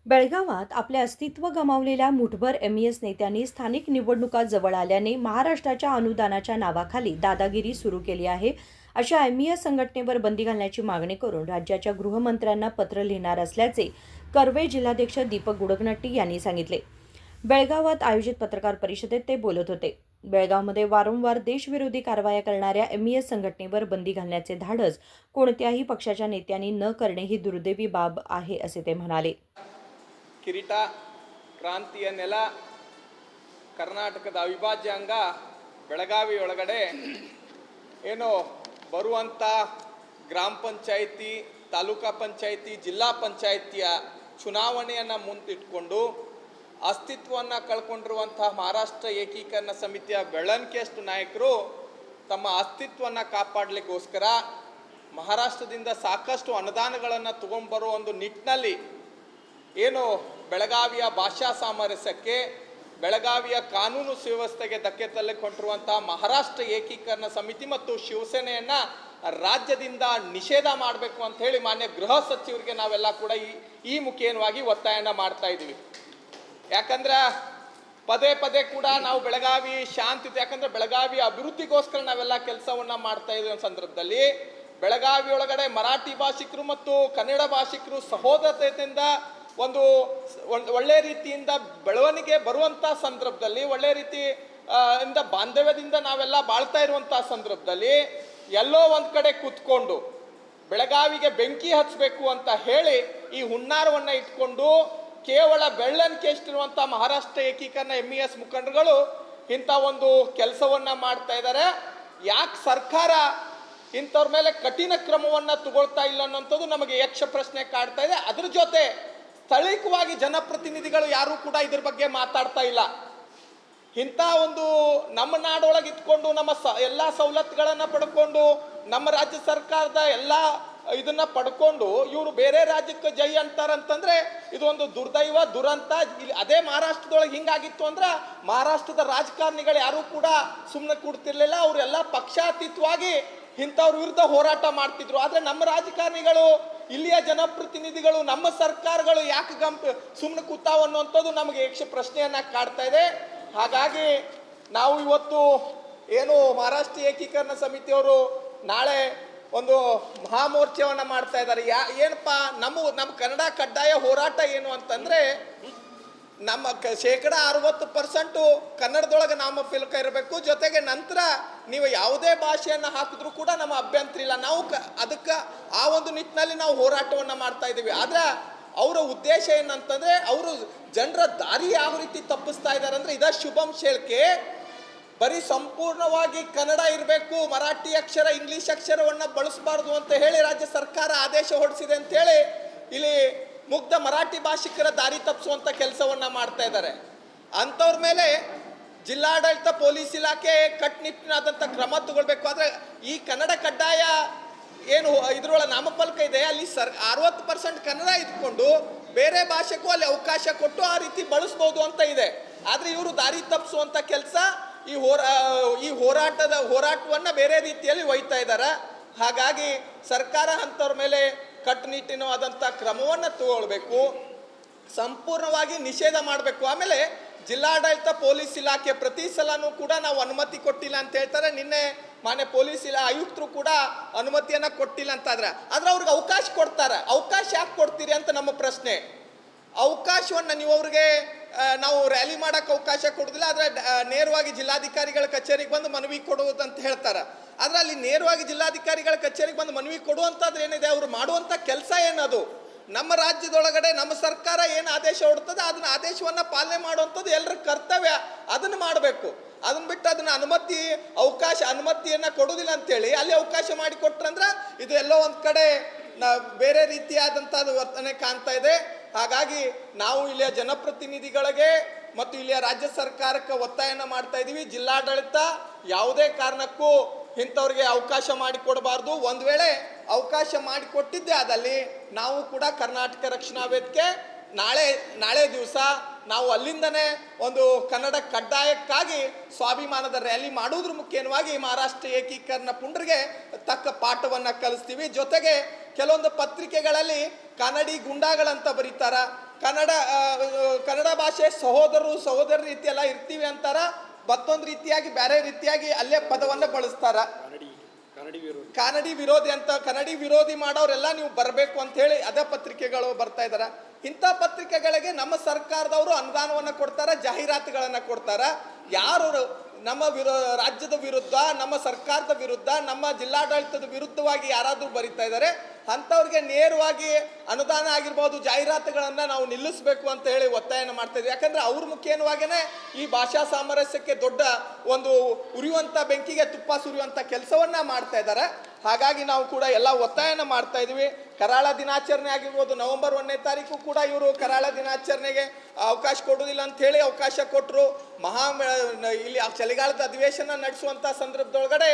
बेळगावात आपले अस्तित्व गमावलेल्या मुठभर एमईएस नेत्यांनी स्थानिक निवडणुका जवळ आल्याने महाराष्ट्राच्या अनुदानाच्या नावाखाली दादागिरी सुरू केली आहे. अशा एमईएस संघटनेवर बंदी घालण्याची मागणी करून राज्याच्या गृहमंत्र्यांना पत्र लिहिणार असल्याचे कर्वे जिल्हाध्यक्ष दीपक गुडगनट्टी यांनी सांगितले. बेळगावात आयोजित पत्रकार परिषदेत ते बोलत होते. बेळगावमध्ये वारंवार देशविरोधी कारवाया करणाऱ्या एमईएस संघटनेवर बंदी घालण्याचे धाडस कोणत्याही पक्षाच्या नेत्यांनी न करणे ही दुर्दैवी बाब आहे, असे ते म्हणाले. ಕಿರೀಟ ಕ್ರಾಂತಿಯ ನೆಲ ಕರ್ನಾಟಕದ ಅವಿಭಾಜ್ಯ ಅಂಗ ಬೆಳಗಾವಿ ಒಳಗಡೆ ಏನು ಬರುವಂಥ ಗ್ರಾಮ ಪಂಚಾಯಿತಿ, ತಾಲೂಕಾ ಪಂಚಾಯಿತಿ, ಜಿಲ್ಲಾ ಪಂಚಾಯಿತಿಯ ಚುನಾವಣೆಯನ್ನು ಮುಂದಿಟ್ಕೊಂಡು ಅಸ್ತಿತ್ವವನ್ನು ಕಳ್ಕೊಂಡಿರುವಂಥ ಮಹಾರಾಷ್ಟ್ರ ಏಕೀಕರಣ ಸಮಿತಿಯ ಬೆಳವಣಿಗೆಯಷ್ಟು ನಾಯಕರು ತಮ್ಮ ಅಸ್ತಿತ್ವವನ್ನು ಕಾಪಾಡಲಿಕ್ಕೋಸ್ಕರ ಮಹಾರಾಷ್ಟ್ರದಿಂದ ಸಾಕಷ್ಟು ಅನುದಾನಗಳನ್ನು ತಗೊಂಡ್ಬರೋ ಒಂದು ನಿಟ್ಟಿನಲ್ಲಿ ಏನು ಬೆಳಗಾವಿಯ ಭಾಷಾ ಸಾಮರಸ್ಯಕ್ಕೆ, ಬೆಳಗಾವಿಯ ಕಾನೂನು ಸುವ್ಯವಸ್ಥೆಗೆ ಧಕ್ಕೆ ತರಲಿಕೊಂಡಿರುವಂಥ ಮಹಾರಾಷ್ಟ್ರ ಏಕೀಕರಣ ಸಮಿತಿ ಮತ್ತು ಶಿವಸೇನೆಯನ್ನು ರಾಜ್ಯದಿಂದ ನಿಷೇಧ ಮಾಡಬೇಕು ಅಂತ ಹೇಳಿ ಮಾನ್ಯ ಗೃಹ ಸಚಿವರಿಗೆ ನಾವೆಲ್ಲ ಕೂಡ ಈ ಮುಖೇನವಾಗಿ ಒತ್ತಾಯನ ಮಾಡ್ತಾ ಇದ್ದೀವಿ. ಯಾಕಂದ್ರೆ ಪದೇ ಪದೇ ಕೂಡ ನಾವು ಬೆಳಗಾವಿ ಶಾಂತಿ, ಯಾಕಂದ್ರೆ ಬೆಳಗಾವಿ ಅಭಿವೃದ್ಧಿಗೋಸ್ಕರ ನಾವೆಲ್ಲ ಕೆಲಸವನ್ನ ಮಾಡ್ತಾ ಇದ್ದೀವಿ. ಸಂದರ್ಭದಲ್ಲಿ ಬೆಳಗಾವಿ ಒಳಗಡೆ ಮರಾಠಿ ಭಾಷಿಕರು ಮತ್ತು ಕನ್ನಡ ಭಾಷಿಕರು ಸಹೋದರತೆಯಿಂದ ಒಂದು ಒಳ್ಳೆ ರೀತಿಯಿಂದ ಬೆಳವಣಿಗೆ ಬರುವಂಥ ಸಂದರ್ಭದಲ್ಲಿ, ಒಳ್ಳೆ ರೀತಿ ಇಂದ ಬಾಂಧವ್ಯದಿಂದ ನಾವೆಲ್ಲ ಬಾಳ್ತಾ ಇರುವಂಥ ಸಂದರ್ಭದಲ್ಲಿ ಎಲ್ಲೋ ಒಂದು ಕಡೆ ಕೂತ್ಕೊಂಡು ಬೆಳಗಾವಿಗೆ ಬೆಂಕಿ ಹಚ್ಚಬೇಕು ಅಂತ ಹೇಳಿ ಈ ಹುನ್ನಾರವನ್ನು ಇಟ್ಕೊಂಡು ಕೇವಲ ಬೆಳ್ಳನಿಕೆ ಎಷ್ಟಿರುವಂಥ ಮಹಾರಾಷ್ಟ್ರ ಏಕೀಕರಣ ಎಂಇಎಸ್ ಮುಖಂಡರುಗಳು ಇಂಥ ಒಂದು ಕೆಲಸವನ್ನು ಮಾಡ್ತಾ ಇದ್ದಾರೆ. ಯಾಕೆ ಸರ್ಕಾರ ಇಂಥವ್ರ ಮೇಲೆ ಕಠಿಣ ಕ್ರಮವನ್ನು ತಗೊಳ್ತಾ ಇಲ್ಲ ಅನ್ನೋಂಥದ್ದು ನಮಗೆ ಯಕ್ಷ ಪ್ರಶ್ನೆ ಕಾಡ್ತಾ ಇದೆ. ಅದ್ರ ಜೊತೆ ಸ್ಥಳೀಯವಾಗಿ ಜನಪ್ರತಿನಿಧಿಗಳು ಯಾರೂ ಕೂಡ ಇದ್ರ ಬಗ್ಗೆ ಮಾತಾಡ್ತಾ ಇಲ್ಲ. ಇಂಥ ಒಂದು ನಮ್ಮ ನಾಡೊಳಗೆ ಇಟ್ಕೊಂಡು ನಮ್ಮ ಎಲ್ಲ ಸವಲತ್ತುಗಳನ್ನು ಪಡ್ಕೊಂಡು ನಮ್ಮ ರಾಜ್ಯ ಸರ್ಕಾರದ ಎಲ್ಲ ಇದನ್ನ ಪಡ್ಕೊಂಡು ಇವರು ಬೇರೆ ರಾಜ್ಯಕ್ಕೆ ಜೈ ಅಂತಾರಂತಂದ್ರೆ ಇದು ಒಂದು ದುರ್ದೈವ, ದುರಂತ. ಇಲ್ಲಿ ಅದೇ ಮಹಾರಾಷ್ಟ್ರದೊಳಗೆ ಹಿಂಗಾಗಿತ್ತು ಅಂದ್ರೆ ಮಹಾರಾಷ್ಟ್ರದ ರಾಜಕಾರಣಿಗಳು ಯಾರೂ ಕೂಡ ಸುಮ್ಮನೆ ಕೂಡ್ತಿರ್ಲಿಲ್ಲ. ಅವರೆಲ್ಲ ಪಕ್ಷಾತೀತವಾಗಿ ಇಂಥವ್ರ ವಿರುದ್ಧ ಹೋರಾಟ ಮಾಡ್ತಿದ್ರು. ಆದರೆ ನಮ್ಮ ರಾಜಕಾರಣಿಗಳು, ಇಲ್ಲಿಯ ಜನಪ್ರತಿನಿಧಿಗಳು, ನಮ್ಮ ಸರ್ಕಾರಗಳು ಯಾಕೆ ಸುಮ್ಮನೆ ಕೂತಾವ ಅನ್ನುವಂಥದ್ದು ನಮಗೆ ಯಕ್ಷ ಪ್ರಶ್ನೆಯನ್ನ ಕಾಡ್ತಾ ಇದೆ. ಹಾಗಾಗಿ ನಾವು ಇವತ್ತು ಏನು ಮಹಾರಾಷ್ಟ್ರ ಏಕೀಕರಣ ಸಮಿತಿಯವರು ನಾಳೆ ಒಂದು ಮಹಾಮೋರ್ಚಾವನ್ನ ಮಾಡ್ತಾ ಇದ್ದಾರೆ. ಏನಪ್ಪ ನಮ್ಮ ಕನ್ನಡ ಕಡ್ಡಾಯ ಹೋರಾಟ ಏನು ಅಂತಂದ್ರೆ, ನಮ್ಮ 60% ಕನ್ನಡದೊಳಗೆ ನಾಮಫಲಕ ಇರಬೇಕು. ಜೊತೆಗೆ ನಂತರ ನೀವು ಯಾವುದೇ ಭಾಷೆಯನ್ನು ಹಾಕಿದ್ರೂ ಕೂಡ ನಮ್ಮ ಅಭ್ಯಂತರ ಇಲ್ಲ. ನಾವು ಅದಕ್ಕೆ ಆ ಒಂದು ನಿಟ್ಟಿನಲ್ಲಿ ನಾವು ಹೋರಾಟವನ್ನು ಮಾಡ್ತಾ ಇದ್ದೀವಿ. ಆದ್ರೆ ಅವರ ಉದ್ದೇಶ ಏನಂತಂದ್ರೆ, ಅವರು ಜನರ ದಾರಿ ಯಾವ ರೀತಿ ತಪ್ಪಿಸ್ತಾ ಇದ್ದಾರೆ ಅಂದ್ರೆ, ಇದ ಶುಭಂ ಶೇಳ್ಕೆ ಬರೀ ಸಂಪೂರ್ಣವಾಗಿ ಕನ್ನಡ ಇರಬೇಕು, ಮರಾಠಿ ಅಕ್ಷರ, ಇಂಗ್ಲಿಷ್ ಅಕ್ಷರವನ್ನು ಬಳಸಬಾರ್ದು ಅಂತ ಹೇಳಿ ರಾಜ್ಯ ಸರ್ಕಾರ ಆದೇಶ ಹೊರಡಿಸಿದೆ ಅಂತ ಹೇಳಿ ಇಲ್ಲಿ ಮುಗ್ಧ ಮರಾಠಿ ಭಾಷಿಕರ ದಾರಿ ತಪ್ಪಿಸುವಂತ ಕೆಲಸವನ್ನ ಮಾಡ್ತಾ ಇದ್ದಾರೆ. ಅಂಥವ್ರ ಮೇಲೆ ಜಿಲ್ಲಾಡಳಿತ, ಪೊಲೀಸ್ ಇಲಾಖೆ ಕಟ್ಟುನಿಟ್ಟಿನಾದಂಥ ಕ್ರಮ ತಗೊಳ್ಬೇಕು. ಆದರೆ ಈ ಕನ್ನಡ ಕಡ್ಡಾಯ ಏನು ಇದ್ರೊಳಗೆ ನಾಮಫಲಕ ಇದೆ, ಅಲ್ಲಿ 60% ಕನ್ನಡ ಇದ್ಕೊಂಡು ಬೇರೆ ಭಾಷೆಗೂ ಅಲ್ಲಿ ಅವಕಾಶ ಕೊಟ್ಟು ಆ ರೀತಿ ಬಳಸ್ಬೋದು ಅಂತ ಇದೆ. ಆದರೆ ಇವರು ದಾರಿ ತಪ್ಪಿಸುವಂಥ ಕೆಲಸ, ಈ ಹೋರಾಟವನ್ನು ಬೇರೆ ರೀತಿಯಲ್ಲಿ ಒಯ್ತಾ ಇದ್ದಾರೆ. ಹಾಗಾಗಿ ಸರ್ಕಾರ ಅಂಥವ್ರ ಮೇಲೆ ಕಟ್ಟುನಿಟ್ಟಿನವಾದಂಥ ಕ್ರಮವನ್ನು ತಗೊಳ್ಬೇಕು, ಸಂಪೂರ್ಣವಾಗಿ ನಿಷೇಧ ಮಾಡಬೇಕು. ಆಮೇಲೆ ಜಿಲ್ಲಾಡಳಿತ, ಪೊಲೀಸ್ ಇಲಾಖೆ ಪ್ರತಿ ಸಲನೂ ಕೂಡ ನಾವು ಅನುಮತಿ ಕೊಟ್ಟಿಲ್ಲ ಅಂತ ಹೇಳ್ತಾರೆ. ನಿನ್ನೆ ಮಾನ್ಯ ಪೊಲೀಸ್ ಆಯುಕ್ತರು ಕೂಡ ಅನುಮತಿಯನ್ನು ಕೊಟ್ಟಿಲ್ಲ ಅಂತಾದ್ರೆ, ಆದ್ರೆ ಅವ್ರಿಗೆ ಅವಕಾಶ ಕೊಡ್ತಾರೆ. ಅವಕಾಶ ಯಾಕೆ ಕೊಡ್ತೀರಿ ಅಂತ ನಮ್ಮ ಪ್ರಶ್ನೆ. ಅವಕಾಶವನ್ನು ನೀವು ಅವ್ರಿಗೆ ನಾವು ರ್ಯಾಲಿ ಮಾಡೋಕ್ಕೆ ಅವಕಾಶ ಕೊಡೋದಿಲ್ಲ, ಆದರೆ ನೇರವಾಗಿ ಜಿಲ್ಲಾಧಿಕಾರಿಗಳ ಕಚೇರಿಗೆ ಬಂದು ಮನವಿ ಕೊಡುವುದಂತ ಹೇಳ್ತಾರೆ. ಆದರೆ ಅಲ್ಲಿ ನೇರವಾಗಿ ಜಿಲ್ಲಾಧಿಕಾರಿಗಳ ಕಚೇರಿಗೆ ಬಂದು ಮನವಿ ಕೊಡುವಂಥದ್ದು ಏನಿದೆ, ಅವರು ಮಾಡುವಂಥ ಕೆಲಸ ಏನದು, ನಮ್ಮ ರಾಜ್ಯದೊಳಗಡೆ ನಮ್ಮ ಸರ್ಕಾರ ಏನು ಆದೇಶ ಹೊಡ್ತದೆ ಅದನ್ನ ಆದೇಶವನ್ನು ಪಾಲನೆ ಮಾಡುವಂಥದ್ದು ಎಲ್ಲರ ಕರ್ತವ್ಯ. ಅದನ್ನು ಮಾಡಬೇಕು. ಅದನ್ನ ಬಿಟ್ಟು ಅದನ್ನ ಅನುಮತಿಯನ್ನು ಕೊಡೋದಿಲ್ಲ ಅಂತೇಳಿ ಅಲ್ಲಿ ಅವಕಾಶ ಮಾಡಿಕೊಟ್ರಂದ್ರೆ ಇದು ಎಲ್ಲೋ ಒಂದು ಕಡೆ ಬೇರೆ ರೀತಿಯಾದಂಥದ್ದು ವರ್ತನೆ ಕಾಣ್ತಾ ಇದೆ. ಹಾಗಾಗಿ ನಾವು ಇಲ್ಲಿಯ ಜನಪ್ರತಿನಿಧಿಗಳಿಗೆ ಮತ್ತು ಇಲ್ಲಿಯ ರಾಜ್ಯ ಸರ್ಕಾರಕ್ಕೆ ಒತ್ತಾಯನ ಮಾಡ್ತಾ ಇದ್ದೀವಿ. ಜಿಲ್ಲಾಡಳಿತ ಯಾವುದೇ ಕಾರಣಕ್ಕೂ ಇಂಥವ್ರಿಗೆ ಅವಕಾಶ ಮಾಡಿಕೊಡಬಾರ್ದು. ಒಂದು ವೇಳೆ ಅವಕಾಶ ಮಾಡಿಕೊಟ್ಟಿದ್ದೆ ಆದಲ್ಲಿ ನಾವು ಕೂಡ ಕರ್ನಾಟಕ ರಕ್ಷಣಾ ವೇದಿಕೆ ನಾಳೆ ದಿವಸ ನಾವು ಅಲ್ಲಿಂದನೇ ಒಂದು ಕನ್ನಡ ಕಡ್ಡಾಯಕ್ಕಾಗಿ ಸ್ವಾಭಿಮಾನದ ರ್ಯಾಲಿ ಮಾಡುವುದ್ರ ಮುಖ್ಯವಾಗಿ ಮಹಾರಾಷ್ಟ್ರ ಏಕೀಕರಣ ಪುಂಡ್ರಿಗೆ ತಕ್ಕ ಪಾಠವನ್ನು ಕಲಿಸ್ತೀವಿ. ಜೊತೆಗೆ ಕೆಲವೊಂದು ಪತ್ರಿಕೆಗಳಲ್ಲಿ ಕನ್ನಡಿ ಗುಂಡಾಗಳಂತ ಬರೀತಾರ, ಕನ್ನಡ ಭಾಷೆ ಸಹೋದರ ರೀತಿ ಎಲ್ಲ ಇರ್ತೀವಿ ಅಂತಾರ, ಮತ್ತೊಂದು ರೀತಿಯಾಗಿ ಬೇರೆ ರೀತಿಯಾಗಿ ಅಲ್ಲೇ ಪದವನ್ನು ಬಳಸ್ತಾರ. ಕನ್ನಡಿ ವಿರೋಧಿ ಅಂತ, ಕನ್ನಡಿ ವಿರೋಧಿ ಮಾಡೋರೆಲ್ಲ ನೀವು ಬರಬೇಕು ಅಂತ ಹೇಳಿ ಅದೇ ಪತ್ರಿಕೆಗಳು ಬರ್ತಾ ಇದಾರ. ಇಂಥ ಪತ್ರಿಕೆಗಳಿಗೆ ನಮ್ಮ ಸರ್ಕಾರದವರು ಅನುದಾನವನ್ನು ಕೊಡ್ತಾರ, ಜಾಹೀರಾತುಗಳನ್ನ ಕೊಡ್ತಾರ. ಯಾರು ನಮ್ಮ ರಾಜ್ಯದ ವಿರುದ್ಧ, ನಮ್ಮ ಸರ್ಕಾರದ ವಿರುದ್ಧ, ನಮ್ಮ ಜಿಲ್ಲಾಡಳಿತದ ವಿರುದ್ಧವಾಗಿ ಯಾರಾದರೂ ಬರೀತಾ ಇದ್ದಾರೆ ಅಂಥವ್ರಿಗೆ ನೇರವಾಗಿ ಅನುದಾನ ಆಗಿರ್ಬೋದು, ಜಾಹೀರಾತುಗಳನ್ನು ನಾವು ನಿಲ್ಲಿಸಬೇಕು ಅಂತ ಹೇಳಿ ಒತ್ತಾಯನ ಮಾಡ್ತಾ ಇದ್ವಿ. ಯಾಕಂದ್ರೆ ಅವ್ರ ಮುಖೇನವಾಗೇನೆ ಈ ಭಾಷಾ ಸಾಮರಸ್ಯಕ್ಕೆ ದೊಡ್ಡ ಒಂದು ಉರಿಯುವಂಥ ಬೆಂಕಿಗೆ ತುಪ್ಪ ಸುರಿಯುವಂಥ ಕೆಲಸವನ್ನ ಮಾಡ್ತಾ ಇದ್ದಾರೆ. ಹಾಗಾಗಿ ನಾವು ಕೂಡ ಎಲ್ಲ ಒತ್ತಾಯನ ಮಾಡ್ತಾ ಇದ್ವಿ. ಕರಾಳ ದಿನಾಚರಣೆ ಆಗಿರ್ಬೋದು, ನವೆಂಬರ್ 1ನೇ ತಾರೀಕು ಕೂಡ ಇವರು ಕರಾಳ ದಿನಾಚರಣೆಗೆ ಅವಕಾಶ ಕೊಡುವುದಿಲ್ಲ ಅಂತ ಹೇಳಿ ಅವಕಾಶ ಕೊಟ್ಟರು. ಇಲ್ಲಿ ಚಳಿಗಾಲದ ಅಧಿವೇಶನ ನಡೆಸುವಂಥ ಸಂದರ್ಭದೊಳಗಡೆ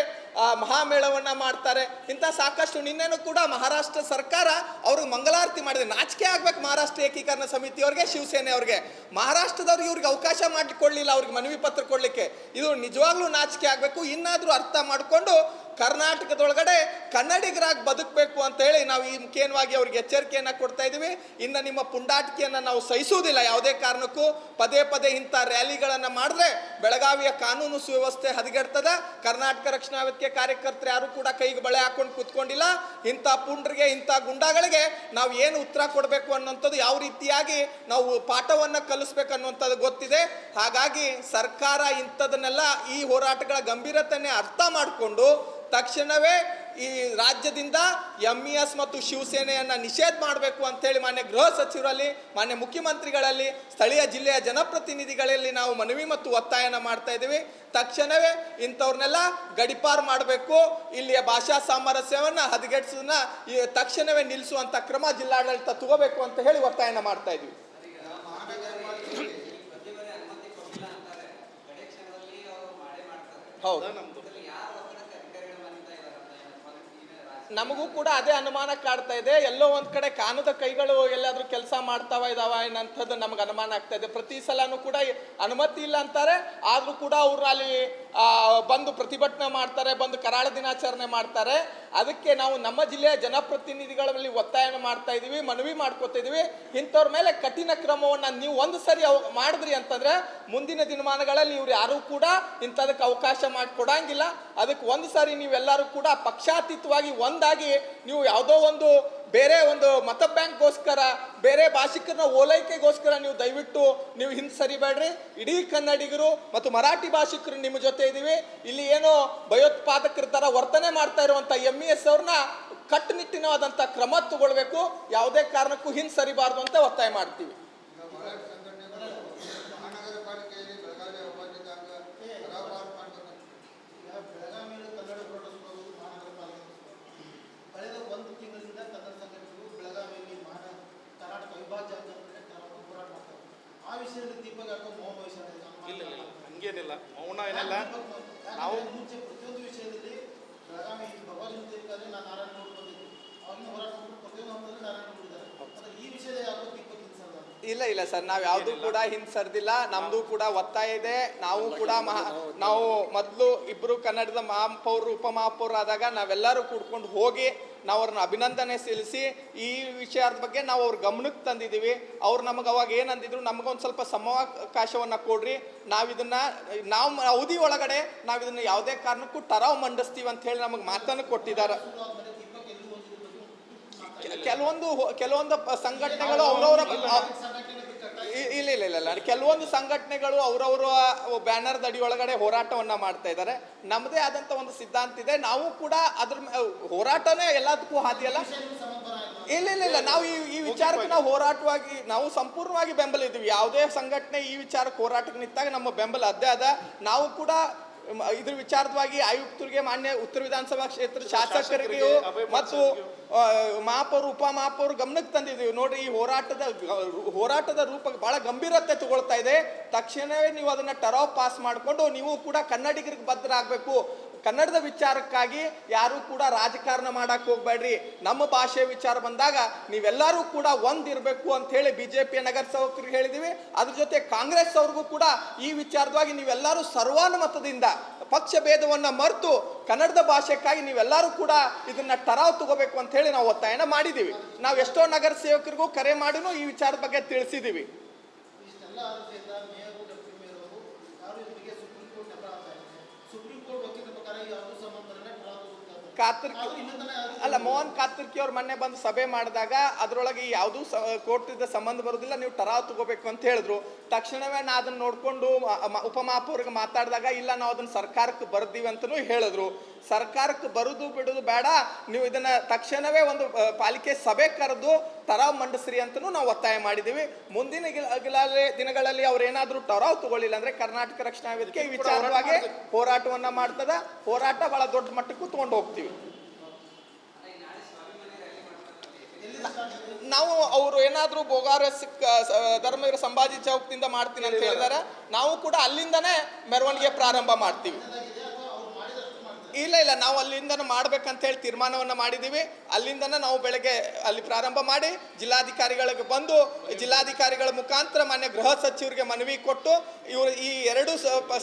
ಮಹಾಮೇಳವನ್ನ ಮಾಡ್ತಾರೆ. ಇಂಥ ಸಾಕಷ್ಟು, ನಿನ್ನೆನೂ ಕೂಡ ಮಹಾರಾಷ್ಟ್ರ ಸರ್ಕಾರ ಅವ್ರಿಗೆ ಮಂಗಲಾರತಿ ಮಾಡಿದೆ. ನಾಚಿಕೆ ಆಗ್ಬೇಕು ಮಹಾರಾಷ್ಟ್ರ ಏಕೀಕರಣ ಸಮಿತಿಯವ್ರಿಗೆ, ಶಿವಸೇನೆ ಅವ್ರಿಗೆ. ಮಹಾರಾಷ್ಟ್ರದವ್ರಿಗೆ ಇವ್ರಿಗೆ ಅವಕಾಶ ಮಾಡಿಕೊಡ್ಲಿಲ್ಲ ಅವ್ರಿಗೆ ಮನವಿ ಪತ್ರ ಕೊಡ್ಲಿಕ್ಕೆ. ಇದು ನಿಜವಾಗ್ಲೂ ನಾಚಿಕೆ ಆಗಬೇಕು. ಇನ್ನಾದರೂ ಅರ್ಥ ಮಾಡಿಕೊಂಡು ಕರ್ನಾಟಕದೊಳಗಡೆ ಕನ್ನಡಿಗರಾಗಿ ಬದುಕಬೇಕು ಅಂತ ಹೇಳಿ ನಾವು ಈ ಮುಖೇನವಾಗಿ ಅವ್ರಿಗೆ ಎಚ್ಚರಿಕೆಯನ್ನು ಕೊಡ್ತಾ ಇದ್ದೀವಿ. ಇನ್ನು ನಿಮ್ಮ ಪುಂಡಾಟಿಕೆಯನ್ನು ನಾವು ಸಹಿಸುವುದಿಲ್ಲ ಯಾವುದೇ ಕಾರಣಕ್ಕೂ. ಪದೇ ಪದೇ ಇಂಥ ರ್ಯಾಲಿಗಳನ್ನು ಮಾಡಿದ್ರೆ ಬೆಳಗಾವಿಯ ಕಾನೂನು ಸುವ್ಯವಸ್ಥೆ ಹದಗೆಡ್ತದ. ಕರ್ನಾಟಕ ರಕ್ಷಣಾ ವೇದಿಕೆ ಕಾರ್ಯಕರ್ತರು ಯಾರು ಕೂಡ ಕೈಗೆ ಬಳೆ ಹಾಕೊಂಡು ಕೂತ್ಕೊಂಡಿಲ್ಲ. ಇಂಥ ಪುಂಡ್ರಿಗೆ, ಇಂಥ ಗುಂಡಾಗಳಿಗೆ ನಾವು ಏನು ಉತ್ತರ ಕೊಡಬೇಕು ಅನ್ನೋಂಥದ್ದು, ಯಾವ ರೀತಿಯಾಗಿ ನಾವು ಪಾಠವನ್ನು ಕಲಿಸ್ಬೇಕು ಅನ್ನುವಂಥದ್ದು ಗೊತ್ತಿದೆ. ಹಾಗಾಗಿ ಸರ್ಕಾರ ಇಂಥದನ್ನೆಲ್ಲ, ಈ ಹೋರಾಟಗಳ ಗಂಭೀರತೆಯನ್ನೇ ಅರ್ಥ ಮಾಡಿಕೊಂಡು ತಕ್ಷಣವೇ ಈ ರಾಜ್ಯದಿಂದ MES ಮತ್ತು ಶಿವಸೇನೆಯನ್ನು ನಿಷೇಧ ಮಾಡಬೇಕು ಅಂತೇಳಿ ಮಾನ್ಯ ಗೃಹ ಸಚಿವರಲ್ಲಿ, ಮಾನ್ಯ ಮುಖ್ಯಮಂತ್ರಿಗಳಲ್ಲಿ, ಸ್ಥಳೀಯ ಜಿಲ್ಲೆಯ ಜನಪ್ರತಿನಿಧಿಗಳಲ್ಲಿ ನಾವು ಮನವಿ ಮತ್ತು ಒತ್ತಾಯನ ಮಾಡ್ತಾ ಇದ್ದೀವಿ. ತಕ್ಷಣವೇ ಇಂಥವ್ರನ್ನೆಲ್ಲ ಗಡಿಪಾರು ಮಾಡಬೇಕು. ಇಲ್ಲಿಯ ಭಾಷಾ ಸಾಮರಸ್ಯವನ್ನು ಹದಗೆಡಿಸೋದನ್ನ ತಕ್ಷಣವೇ ನಿಲ್ಲಿಸುವಂಥ ಕ್ರಮ ಜಿಲ್ಲಾಡಳಿತ ತಗೋಬೇಕು ಅಂತ ಹೇಳಿ ಒತ್ತಾಯನ ಮಾಡ್ತಾ ಇದ್ದೀವಿ. ಹೌದು, ನಮಗೂ ಕೂಡ ಅದೇ ಅನುಮಾನ ಕಾಡ್ತಾ ಇದೆ. ಎಲ್ಲೋ ಒಂದ್ ಕಡೆ ಕಾನೂದ ಕೈಗಳು ಎಲ್ಲಾದ್ರೂ ಕೆಲಸ ಮಾಡ್ತಾವ ಇದಾವ ಏನಂಥದ್ದು ನಮ್ಗೆ ಅನುಮಾನ ಆಗ್ತಾ ಇದೆ. ಪ್ರತಿ ಸಲನೂ ಕೂಡ ಅನುಮತಿ ಇಲ್ಲ ಅಂತಾರೆ, ಆದ್ರೂ ಕೂಡ ಅವ್ರು ಅಲ್ಲಿ ಬಂದು ಪ್ರತಿಭಟನೆ ಮಾಡ್ತಾರೆ, ಬಂದು ಕರಾಳ ದಿನಾಚರಣೆ ಮಾಡ್ತಾರೆ. ಅದಕ್ಕೆ ನಾವು ನಮ್ಮ ಜಿಲ್ಲೆಯ ಜನಪ್ರತಿನಿಧಿಗಳಲ್ಲಿ ಒತ್ತಾಯನ ಮಾಡ್ತಾ ಇದೀವಿ, ಮನವಿ ಮಾಡ್ಕೋತಾ ಇದೀವಿ. ಇಂಥವ್ರ ಮೇಲೆ ಕಠಿಣ ಕ್ರಮವನ್ನ ನೀವು ಒಂದು ಸರಿ ಮಾಡಿದ್ರಿ ಅಂತಂದ್ರೆ ಮುಂದಿನ ದಿನಮಾನಗಳಲ್ಲಿ ಇವ್ರು ಯಾರು ಕೂಡ ಇಂಥದಕ್ಕೆ ಅವಕಾಶ ಮಾಡಿ ಕೊಡಂಗಿಲ್ಲ. ಅದಕ್ಕೆ ಒಂದು ಸಾರಿ ನೀವೆಲ್ಲರೂ ಕೂಡ ಪಕ್ಷಾತೀತವಾಗಿ ಒಂದಾಗಿ ನೀವು ಯಾವುದೋ ಒಂದು ಬೇರೆ ಒಂದು ಮತ ಬ್ಯಾಂಕ್ಗೋಸ್ಕರ, ಬೇರೆ ಭಾಷಿಕರನ್ನ ಓಲೈಕೆಗೋಸ್ಕರ ನೀವು ದಯವಿಟ್ಟು ನೀವು ಹಿಂದೆ ಸರಿಬೇಡ್ರಿ. ಇಡೀ ಕನ್ನಡಿಗರು ಮತ್ತು ಮರಾಠಿ ಭಾಷಿಕರು ನಿಮ್ಮ ಜೊತೆ ಇದ್ದೀವಿ. ಇಲ್ಲಿ ಏನೋ ಭಯೋತ್ಪಾದಕರ ತರ ವರ್ತನೆ ಮಾಡ್ತಾ ಇರುವಂತ MES ಅವ್ರನ್ನ ಕಟ್ಟುನಿಟ್ಟಿನವಾದಂಥ ಕ್ರಮ ತಗೊಳ್ಬೇಕು. ಯಾವುದೇ ಕಾರಣಕ್ಕೂ ಹಿಂದೆ ಸರಿಬಾರ್ದು ಅಂತ ಒತ್ತಾಯ ಮಾಡ್ತೀವಿ. ಹಂಗೇನಿಲ್ಲ, ಮೌನ ಏನಿಲ್ಲ. ನಾವು ಪ್ರತಿಯೊಂದು ವಿಷಯದಲ್ಲಿ ಬೆಳಗಾವಿ ಭಗವಾನ್ ನಾನು ನಾರಾಯಣ ಬಂದಿದ್ದೆ, ಅವಾಗಿನ ಹೋರಾಟ ಪ್ರತಿಯೊಂದು ನಾರಾಯಣ ನೋಡಿದ್ದಾರೆ. ಈ ವಿಷಯದ ಯಾವ ಇಲ್ಲ ಸರ್, ನಾವು ಯಾವುದು ಕೂಡ ಹಿಂದೆ ಸರ್ದಿಲ್ಲ. ನಮ್ದು ಕೂಡ ಒತ್ತಾಯ ಇದೆ. ನಾವು ಕೂಡ ನಾವು ಮೊದಲು ಇಬ್ರು ಕನ್ನಡದ ಮಹಾಪೌರರು, ಉಪಮಹಾಪೌರರು ಆದಾಗ ನಾವೆಲ್ಲರೂ ಕೂಡ್ಕೊಂಡು ಹೋಗಿ ನಾವು ಅವ್ರನ್ನ ಅಭಿನಂದನೆ ಸಲ್ಲಿಸಿ ಈ ವಿಷಯದ ಬಗ್ಗೆ ನಾವು ಅವ್ರ ಗಮನಕ್ಕೆ ತಂದಿದ್ದೀವಿ. ಅವ್ರು ನಮಗೆ ಅವಾಗ ಏನಂದಿದ್ರು, ನಮಗೊಂದು ಸ್ವಲ್ಪ ಸಮಯಾವಕಾಶವನ್ನು ಕೊಡ್ರಿ, ನಾವು ಅವಧಿ ಒಳಗಡೆ ನಾವು ಇದನ್ನ ಯಾವುದೇ ಕಾರಣಕ್ಕೂ ಟರಾವ್ ಮಂಡಿಸ್ತೀವಿ ಅಂತ ಹೇಳಿ ನಮಗೆ ಮಾತನ್ನು ಕೊಟ್ಟಿದ್ದಾರೆ. ಕೆಲವೊಂದು ಸಂಘಟನೆಗಳು ಅವರವರ ಇಲ್ಲ ಕೆಲವೊಂದು ಸಂಘಟನೆಗಳು ಅವರವರ ಬ್ಯಾನರ್ದ ಅಡಿ ಒಳಗಡೆ ಹೋರಾಟವನ್ನ ಮಾಡ್ತಾ ಇದ್ದಾರೆ. ನಮ್ಮದೇ ಆದಂತ ಒಂದು ಸಿದ್ಧಾಂತ ಇದೆ. ನಾವು ಕೂಡ ಅದ್ರ ಹೋರಾಟನೇ ಎಲ್ಲದಕ್ಕೂ ಹಾದಿಯಲ್ಲ. ಇಲ್ಲ ನಾವು ಈ ವಿಚಾರಕ್ಕೆ ನಾವು ಹೋರಾಟವಾಗಿ ನಾವು ಸಂಪೂರ್ಣವಾಗಿ ಬೆಂಬಲ ಇದ್ದೀವಿ. ಯಾವುದೇ ಸಂಘಟನೆ ಈ ವಿಚಾರಕ್ಕೆ ಹೋರಾಟಕ್ಕೆ ನಿಂತಾಗ ನಮ್ಮ ಬೆಂಬಲ ಅದೇ ಅದ. ನಾವು ಕೂಡ ಇದ್ರ ವಿಚಾರವಾಗಿ ಆಯುಕ್ತರಿಗೆ, ಮಾನ್ಯ ಉತ್ತರ ವಿಧಾನಸಭಾ ಕ್ಷೇತ್ರ ಶಾಸಕರಿಗೂ ಮತ್ತು ಮಹಾಪೌರ, ಉಪಮಹಾಪೌರ ಗಮನಕ್ಕೆ ತಂದಿದ್ದೀವಿ. ನೋಡಿ, ಈ ಹೋರಾಟದ ರೂಪ ಬಹಳ ಗಂಭೀರತೆ ತಗೊಳ್ತಾ ಇದೆ. ತಕ್ಷಣವೇ ನೀವು ಅದನ್ನ ಟರಾವ್ ಪಾಸ್ ಮಾಡಿಕೊಂಡು ನೀವು ಕೂಡ ಕನ್ನಡಿಗರಿಗೆ ಬದ್ಧರಾಗಬೇಕು. ಕನ್ನಡದ ವಿಚಾರಕ್ಕಾಗಿ ಯಾರು ಕೂಡ ರಾಜಕಾರಣ ಮಾಡಕ್ಕೆ ಹೋಗ್ಬೇಡ್ರಿ. ನಮ್ಮ ಭಾಷೆ ವಿಚಾರ ಬಂದಾಗ ನೀವೆಲ್ಲರೂ ಕೂಡ ಒಂದಿರಬೇಕು ಅಂತ ಹೇಳಿ ಬಿಜೆಪಿಯ ನಗರಸೇವಕರಿಗೆ ಹೇಳಿದೀವಿ. ಅದ್ರ ಜೊತೆ ಕಾಂಗ್ರೆಸ್ ಅವ್ರಿಗೂ ಕೂಡ ಈ ವಿಚಾರವಾಗಿ ನೀವೆಲ್ಲರೂ ಸರ್ವಾನುಮತದಿಂದ ಪಕ್ಷ ಭೇದವನ್ನ ಮರೆತು ಕನ್ನಡದ ಭಾಷೆಕ್ಕಾಗಿ ನೀವೆಲ್ಲರೂ ಕೂಡ ಇದನ್ನ ಟರಾವ್ ತಗೋಬೇಕು ಅಂತ ಹೇಳಿ ನಾವು ಒತ್ತಾಯನ ಮಾಡಿದೀವಿ. ನಾವು ಎಷ್ಟೋ ನಗರ ಸೇವಕರಿಗೂ ಕರೆ ಮಾಡಿನೂ ಈ ವಿಚಾರದ ಬಗ್ಗೆ ತಿಳಿಸಿದೀವಿ. ಇಷ್ಟೆಲ್ಲ ಆದ ಸಹಿತ ಮೇಯರು ಡೆಪ್ಯೂಟಿ ಮೇಯರ್ ಅವರು ಯಾರು ಇದ್ರ ಬಗ್ಗೆ ಸುಪ್ರೀಂ ಕೋರ್ಟ್ ನೆಪ ಆಗ್ತಾ ಇದೆ. ಸುಪ್ರೀಂ ಕೋರ್ಟ್ ವಕೀಲರ ಪ್ರಕಾರ ಯಾವುದೂ ಸಂಬಂಧನೇ ಕಾತರ್ಕಿ ಅಲ್ಲ, ಮೋಹನ್ ಕಾತರ್ಕಿ ಅವ್ರು ಮೊನ್ನೆ ಬಂದು ಸಭೆ ಮಾಡಿದಾಗ ಅದರೊಳಗೆ ಯಾವುದೂ ಕೋರ್ಟಿಂದ ಸಂಬಂಧ ಬರೋದಿಲ್ಲ, ನೀವು ಟರಾವ್ ತಗೋಬೇಕು ಅಂತ ಹೇಳಿದ್ರು. ತಕ್ಷಣವೇ ನಾ ಅದನ್ನ ನೋಡ್ಕೊಂಡು ಉಪಮಹಾಪೌರಿಗೆ ಮಾತಾಡಿದಾಗ ಇಲ್ಲ ನಾವು ಅದನ್ನ ಸರ್ಕಾರಕ್ಕೆ ಬರ್ದೀವಿ ಅಂತಲೂ ಹೇಳಿದ್ರು. ಸರ್ಕಾರಕ್ಕೆ ಬರುದು ಬಿಡುದು ಬೇಡ, ನೀವು ಇದನ್ನ ತಕ್ಷಣವೇ ಒಂದು ಪಾಲಿಕೆ ಸಭೆ ಕರೆದು ಟರಾವ್ ಮಂಡಿಸ್ರಿ ಅಂತಲೂ ನಾವು ಒತ್ತಾಯ ಮಾಡಿದ್ದೀವಿ. ಮುಂದಿನ ದಿನಗಳಲ್ಲಿ ಅವ್ರೇನಾದ್ರೂ ಟರಾವ್ ತಗೊಳ್ಳಿಲ್ಲ ಅಂದ್ರೆ ಕರ್ನಾಟಕ ರಕ್ಷಣಾ ವೇದಿಕೆ ಈ ವಿಚಾರವಾಗಿ ಹೋರಾಟವನ್ನ ಮಾಡ್ತದ. ಹೋರಾಟ ಬಹಳ ದೊಡ್ಡ ಮಟ್ಟಕ್ಕೂ ತಗೊಂಡು ಹೋಗ್ತೀವಿ. ನಾವು ಅವರು ಏನಾದ್ರೂ ಬೋಗಾರಸ್ ಧರ್ಮವೀರ ಸಂಭಾಜಿ ಚೌಕ್ದಿಂದ ಮಾಡ್ತೀನಿ ಅಂತ ಹೇಳಿದಾರೆ, ನಾವು ಕೂಡ ಅಲ್ಲಿಂದನೇ ಮೆರವಣಿಗೆ ಪ್ರಾರಂಭ ಮಾಡ್ತೀವಿ. ಇಲ್ಲ, ನಾವು ಅಲ್ಲಿಂದ ಮಾಡ್ಬೇಕಂತ ಹೇಳಿ ತೀರ್ಮಾನವನ್ನ ಮಾಡಿದ್ದೀವಿ. ಅಲ್ಲಿಂದನೇ ನಾವು ಬೆಳಗ್ಗೆ ಅಲ್ಲಿ ಪ್ರಾರಂಭ ಮಾಡಿ ಜಿಲ್ಲಾಧಿಕಾರಿಗಳಿಗೆ ಬಂದು ಜಿಲ್ಲಾಧಿಕಾರಿಗಳ ಮುಖಾಂತರ ಮಾನ್ಯ ಗೃಹ ಸಚಿವರಿಗೆ ಮನವಿ ಕೊಟ್ಟು ಇವರು ಈ ಎರಡು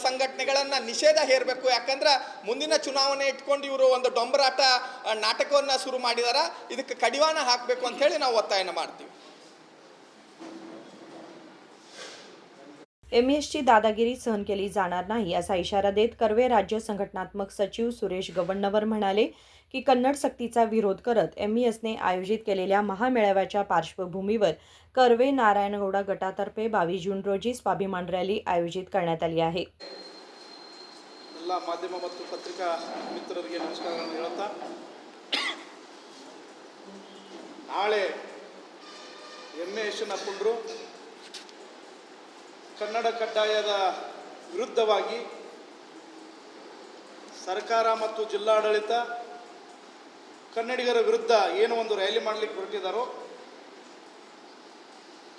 ಸಂಘಟನೆಗಳನ್ನ ನಿಷೇಧ ಹೇರಬೇಕು. ಯಾಕಂದ್ರೆ ಮುಂದಿನ ಚುನಾವಣೆ ಇಟ್ಕೊಂಡು ಇವರು ಒಂದು ಡೊಂಬರಾಟ ನಾಟಕವನ್ನ ಶುರು ಮಾಡಿದಾರ, ಇದಕ್ಕೆ ಕಡಿವಾಣ ಹಾಕಬೇಕು ಅಂತ ಹೇಳಿ ನಾವು ಒತ್ತಾಯನ ಮಾಡ್ತೀವಿ. एमईएसची दादागिरी सहन केली जाणार नाही असा इशारा देत कर्वे राज्य संघटनात्मक सचिव सुरेश गव्हण्णवर म्हणाले की कन्नड सक्तीचा विरोध करत एमईएसने आयोजित केलेल्या महामेळाव्याच्या पार्श्वभूमीवर कर्वे नारायणगौडा गटातर्फे 22 जून रोजी स्वाभिमान रॅली आयोजित करण्यात आली आहे. ಎಲ್ಲ ಮಾಧ್ಯಮ ಮತ್ತು ಪತ್ರಿಕಾ ಮಿತ್ರರಿಗೆ ನಮಸ್ಕಾರಗಳನ್ನು ಹೇಳುತ್ತಾ, ನಾಳೆ ಎಮ್ಮೆಎಸ್ನ ಪುಂಡ್ರು ಕನ್ನಡ ಕಡ್ಡಾಯದ ವಿರುದ್ಧವಾಗಿ ಸರ್ಕಾರ ಮತ್ತು ಜಿಲ್ಲಾಡಳಿತ ಕನ್ನಡಿಗರ ವಿರುದ್ಧ ಏನು ಒಂದು ರ್ಯಾಲಿ ಮಾಡಲಿಕ್ಕೆ ಹೊರಟಿದ್ದಾರೋ,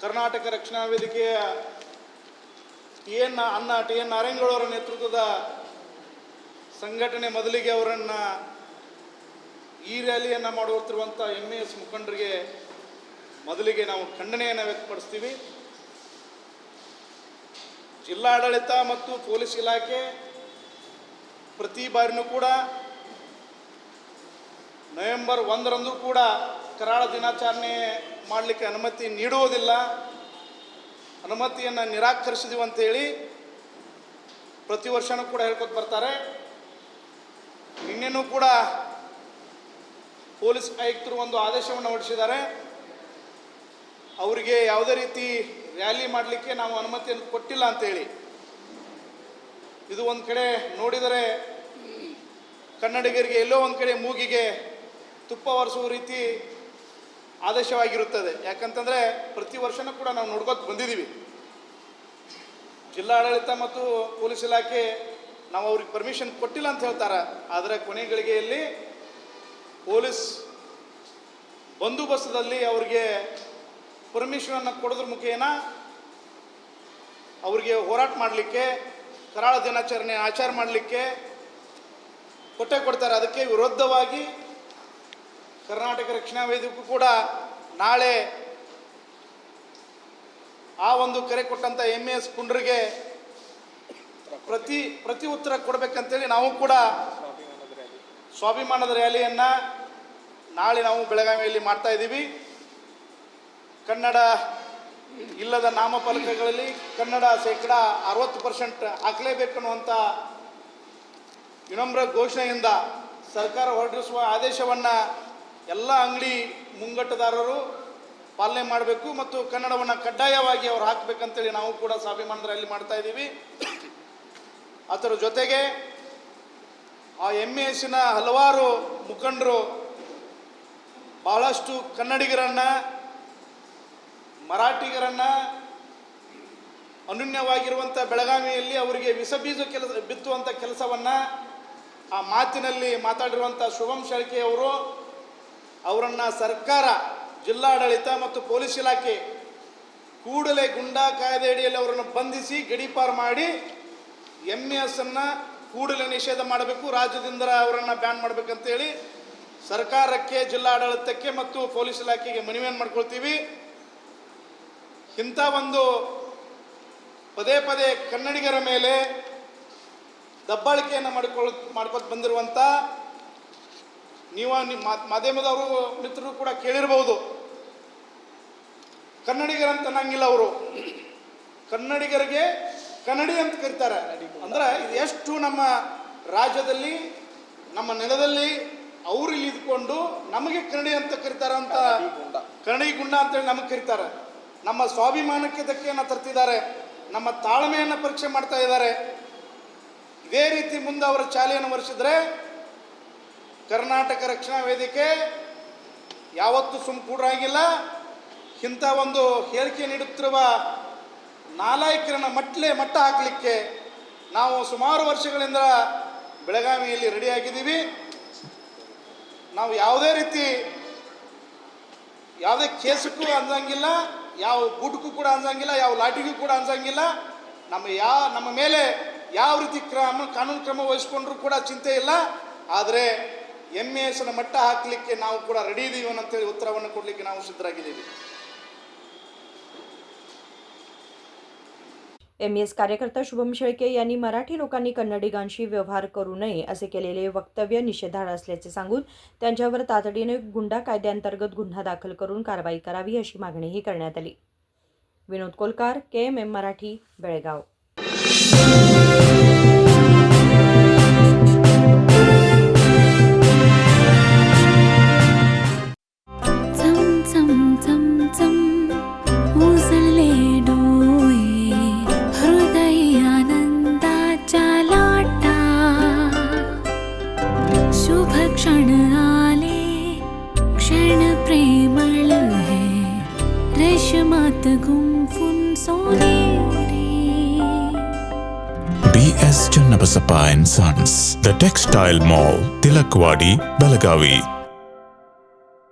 ಕರ್ನಾಟಕ ರಕ್ಷಣಾ ವೇದಿಕೆಯ ಟಿ ಎನ್ ನಾರಾಯಣಗೌಡ ಅವರ ನೇತೃತ್ವದ ಸಂಘಟನೆ ಮೊದಲಿಗೆ ಅವರನ್ನು ಈ ರ್ಯಾಲಿಯನ್ನು ಮಾಡುತ್ತಿರುವಂಥ ಎಮ್ಮೆಎಸ್ ಮುಖಂಡರಿಗೆ ಮೊದಲಿಗೆ ನಾವು ಖಂಡನೆಯನ್ನು ವ್ಯಕ್ತಪಡಿಸ್ತೀವಿ. ಜಿಲ್ಲಾಡಳಿತ ಮತ್ತು ಪೊಲೀಸ್ ಇಲಾಖೆ ಪ್ರತಿ ಬಾರಿನೂ ಕೂಡ ನವೆಂಬರ್ 1ರಂದು ಕೂಡ ಕರಾಳ ದಿನಾಚರಣೆ ಮಾಡಲಿಕ್ಕೆ ಅನುಮತಿ ನೀಡುವುದಿಲ್ಲ, ಅನುಮತಿಯನ್ನು ನಿರಾಕರಿಸಿದೀವಿ ಅಂತೇಳಿ ಪ್ರತಿ ವರ್ಷವೂ ಕೂಡ ಹೇಳ್ಕೊತ ಬರ್ತಾರೆ. ನಿನ್ನೆನೂ ಕೂಡ ಪೊಲೀಸ್ ಆಯುಕ್ತರು ಒಂದು ಆದೇಶವನ್ನು ಹೊರಡಿಸಿದ್ದಾರೆ. ಅವರಿಗೆ ಯಾವುದೇ ರೀತಿ ರ್ಯಾಲಿ ಮಾಡಲಿಕ್ಕೆ ನಾವು ಅನುಮತಿಯನ್ನು ಕೊಟ್ಟಿಲ್ಲ ಅಂತೇಳಿ. ಇದು ಒಂದು ಕಡೆ ನೋಡಿದರೆ ಕನ್ನಡಿಗರಿಗೆ ಎಲ್ಲೋ ಒಂದು ಕಡೆ ಮೂಗಿಗೆ ತುಪ್ಪ ಒರೆಸುವ ರೀತಿ ಆದೇಶವಾಗಿರುತ್ತದೆ. ಯಾಕಂತಂದರೆ ಪ್ರತಿ ವರ್ಷನೂ ಕೂಡ ನಾವು ನೋಡ್ಕೊತ ಬಂದಿದ್ದೀವಿ. ಜಿಲ್ಲಾಡಳಿತ ಮತ್ತು ಪೊಲೀಸ್ ಇಲಾಖೆ ನಾವು ಅವ್ರಿಗೆ ಪರ್ಮಿಷನ್ ಕೊಟ್ಟಿಲ್ಲ ಅಂತ ಹೇಳ್ತಾರೆ, ಆದರೆ ಕೊನೆ ಗಳಿಗೆಯಲ್ಲಿ ಪೊಲೀಸ್ ಬಂದೋಬಸ್ತದಲ್ಲಿ ಅವ್ರಿಗೆ ಪರ್ಮಿಷನನ್ನು ಕೊಡೋದ್ರ ಮುಖೇನ ಅವರಿಗೆ ಹೋರಾಟ ಮಾಡಲಿಕ್ಕೆ, ಕರಾಳ ದಿನಾಚರಣೆ ಆಚರಣೆ ಮಾಡಲಿಕ್ಕೆ ಕೊಡ್ತಾರೆ. ಅದಕ್ಕೆ ವಿರುದ್ಧವಾಗಿ ಕರ್ನಾಟಕ ರಕ್ಷಣಾ ವೇದಿಕೆ ಕೂಡ ನಾಳೆ ಆ ಒಂದು ಕರೆ ಕೊಟ್ಟಂಥ ಎಮ್ಮೆಎಸ್ ಪುಂಡ್ರಿಗೆ ಪ್ರತಿ ಉತ್ತರ ಕೊಡಬೇಕಂತೇಳಿ ನಾವು ಕೂಡ ಸ್ವಾಭಿಮಾನದ ರ್ಯಾಲಿಯನ್ನು ನಾಳೆ ನಾವು ಬೆಳಗಾವಿಯಲ್ಲಿ ಮಾಡ್ತಾ ಇದ್ದೀವಿ. ಕನ್ನಡ ಇಲ್ಲದ ನಾಮಫಲಕಗಳಲ್ಲಿ ಕನ್ನಡ 60% ಹಾಕಲೇಬೇಕನ್ನುವಂಥ ವಿನಮ್ರ ಘೋಷಣೆಯಿಂದ ಸರ್ಕಾರ ಹೊರಡಿಸುವ ಆದೇಶವನ್ನು ಎಲ್ಲ ಅಂಗಡಿ ಮುಂಗಟ್ಟುದಾರರು ಪಾಲನೆ ಮಾಡಬೇಕು ಮತ್ತು ಕನ್ನಡವನ್ನು ಕಡ್ಡಾಯವಾಗಿ ಅವರು ಹಾಕಬೇಕಂತೇಳಿ ನಾವು ಕೂಡ ಸ್ವಾಭಿಮಾನದ ರ್ಯಾಲಿ ಮಾಡ್ತಾ ಇದ್ದೀವಿ. ಅದರ ಜೊತೆಗೆ ಆ ಎಮ್ಮೆಎಸ್ನ ಹಲವಾರು ಮುಖಂಡರು ಬಹಳಷ್ಟು ಕನ್ನಡಿಗರನ್ನು, ಮರಾಠಿಗರನ್ನು ಅನನ್ಯವಾಗಿರುವಂಥ ಬೆಳಗಾವಿಯಲ್ಲಿ ಅವರಿಗೆ ವಿಷಬೀಜ ಬಿತ್ತುವಂಥ ಕೆಲಸವನ್ನು ಆ ಮಾತಿನಲ್ಲಿ ಮಾತಾಡಿರುವಂಥ ಶುಭಂ ಶೆಳ್ಕೆ ಅವರು, ಅವರನ್ನು ಸರ್ಕಾರ, ಜಿಲ್ಲಾಡಳಿತ ಮತ್ತು ಪೊಲೀಸ್ ಇಲಾಖೆ ಕೂಡಲೇ ಗುಂಡಾ ಕಾಯ್ದೆ ಅಡಿಯಲ್ಲಿ ಅವರನ್ನು ಬಂಧಿಸಿ ಗಡೀಪಾರು ಮಾಡಿ ಎಮ್ಮೆಎಸ್ಸನ್ನು ಕೂಡಲೇ ನಿಷೇಧ ಮಾಡಬೇಕು, ರಾಜ್ಯದಿಂದ ಅವರನ್ನು ಬ್ಯಾನ್ ಮಾಡಬೇಕಂತೇಳಿ ಸರ್ಕಾರಕ್ಕೆ, ಜಿಲ್ಲಾಡಳಿತಕ್ಕೆ ಮತ್ತು ಪೊಲೀಸ್ ಇಲಾಖೆಗೆ ಮನವಿಯನ್ನು ಮಾಡ್ಕೊಳ್ತೀವಿ. ಇಂಥ ಒಂದು ಪದೇ ಪದೇ ಕನ್ನಡಿಗರ ಮೇಲೆ ದಬ್ಬಾಳಿಕೆಯನ್ನು ಮಾಡ್ಕೊತ ಬಂದಿರುವಂಥ ನೀವು ನಿಮ್ಮ ಮಾಧ್ಯಮದವರು ಮಿತ್ರರು ಕೂಡ ಕೇಳಿರ್ಬೋದು. ಕನ್ನಡಿಗರಂತ ಅನ್ನಂಗಿಲ್ಲ ಅವರು, ಕನ್ನಡಿಗರಿಗೆ ಕನ್ನಡಿ ಅಂತ ಕರೀತಾರೆ. ಅಂದ್ರೆ ಇದು ಎಷ್ಟು ನಮ್ಮ ರಾಜ್ಯದಲ್ಲಿ, ನಮ್ಮ ನೆಲದಲ್ಲಿ ಅವರು ಇಲ್ಲಿ ಇದ್ಕೊಂಡು ನಮಗೆ ಕನ್ನಡಿ ಅಂತ ಕರೀತಾರೆ ಅಂತ, ಕನ್ನಡಿ ಗುಂಡ ಅಂತೇಳಿ ನಮಗೆ ಕರೀತಾರೆ. ನಮ್ಮ ಸ್ವಾಭಿಮಾನಕ್ಕೆ ಧಕ್ಕೆಯನ್ನು ತರ್ತಿದ್ದಾರೆ, ನಮ್ಮ ತಾಳ್ಮೆಯನ್ನು ಪರೀಕ್ಷೆ ಮಾಡ್ತಾ ಇದ್ದಾರೆ. ಇದೇ ರೀತಿ ಮುಂದೆ ಅವರ ಚಾಲೆಯನ್ನು ವರ್ಷಿದ್ರೆ ಕರ್ನಾಟಕ ರಕ್ಷಣಾ ವೇದಿಕೆ ಯಾವತ್ತೂ ಸುಮ್ಮಕೂಡಾಗಿಲ್ಲ. ಇಂಥ ಒಂದು ಹೇಳಿಕೆ ನೀಡುತ್ತಿರುವ ನಾಲಾಯಕರನ್ನ ಮಟ್ಟ ಹಾಕಲಿಕ್ಕೆ ನಾವು ಸುಮಾರು ವರ್ಷಗಳಿಂದ ಬೆಳಗಾವಿಯಲ್ಲಿ ರೆಡಿಯಾಗಿದ್ದೀವಿ. ನಾವು ಯಾವುದೇ ರೀತಿ ಯಾವುದೇ ಕೇಸಕ್ಕೂ ಅಂಜಂಗಿಲ್ಲ, ಯಾವ ಬೂಟಕ್ಕೂ ಕೂಡ ಅಂಜಂಗಿಲ್ಲ, ಯಾವ ಲಾಟಿಗೂ ಕೂಡ ಅಂಜಂಗಿಲ್ಲ. ನಮ್ಮ ಮೇಲೆ ಯಾವ ರೀತಿ ಕಾನೂನು ಕ್ರಮ ವಹಿಸ್ಕೊಂಡ್ರೂ ಕೂಡ ಚಿಂತೆ ಇಲ್ಲ. ಆದರೆ MASನ ಮಟ್ಟ ಹಾಕಲಿಕ್ಕೆ ನಾವು ಕೂಡ ರೆಡಿ ಇದ್ದೀವಿ ಅಂತೇಳಿ ಉತ್ತರವನ್ನು ಕೊಡಲಿಕ್ಕೆ ನಾವು ಸಿದ್ಧರಾಗಿದ್ದೀವಿ. MES कार्यकर्ता शुभम शेळके यांनी मराठी लोकांनी कन्नडिगांशी व्यवहार करू नये असे केलेले वक्तव्य निषेधार्ह असल्याचे सांगून त्यांच्यावर तातडीने गुंडा कायद्याअंतर्गत गुन्हा दाखल करून कारवाई करावी अशी मागणीही करण्यात आली. विनोद कोलकार, KMM मराठी, बेळगाव. क्षण आले क्षण प्रेमळ है रेशमात गुंफून सोनेरी. BS Channabasappa and Sons, The Textile Mall, Tilakvadi, Belagavi.